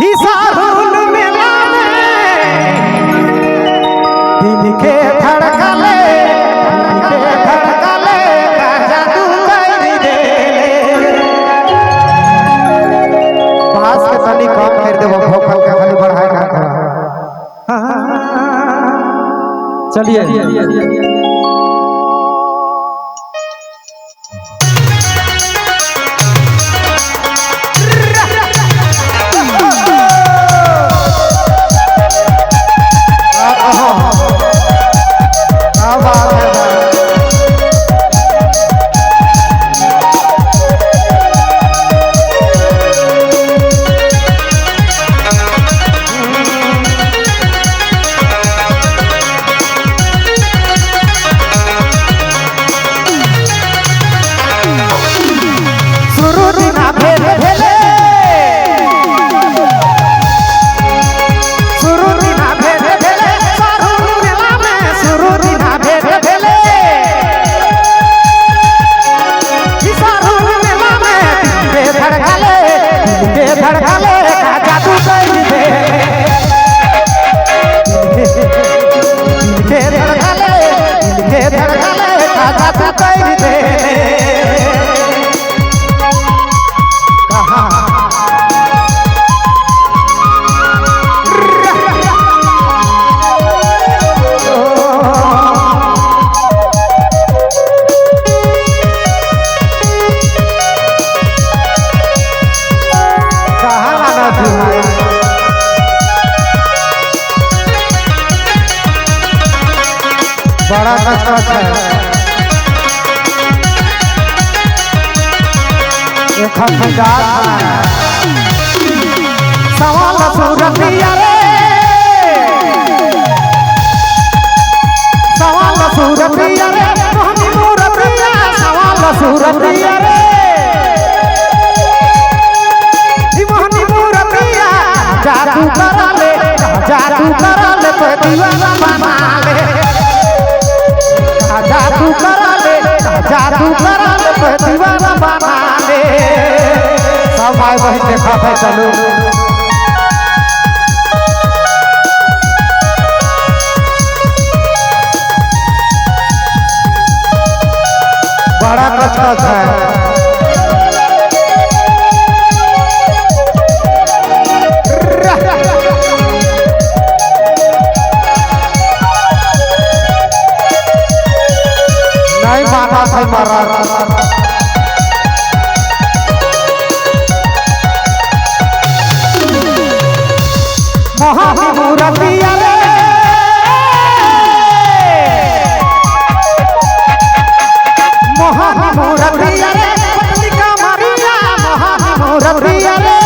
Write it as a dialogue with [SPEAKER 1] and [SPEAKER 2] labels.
[SPEAKER 1] हिसारुल मेला दिल के धड़कले जादू कर दे बास के तनी कम कर देबो भोकल के खाली बढ़ाए का चलिए बड़ा कचकच है एक सवाल सूरतिया रे सवाल सूरतिया रे मोहनी मूरतिया सवाल सूरतिया रे मोहनी मूरतिया जादू करा ले तो दीवाना बना ले जादू करा ले तो दीवाना बना ले सब भाई बहन देखा है चलो बड़ा कचकच है नहीं माना था महाराज मोहनी मूरतिया रे मोहनी मूरतिया रे पत्नी का मारिया मोहनी मूरतिया रे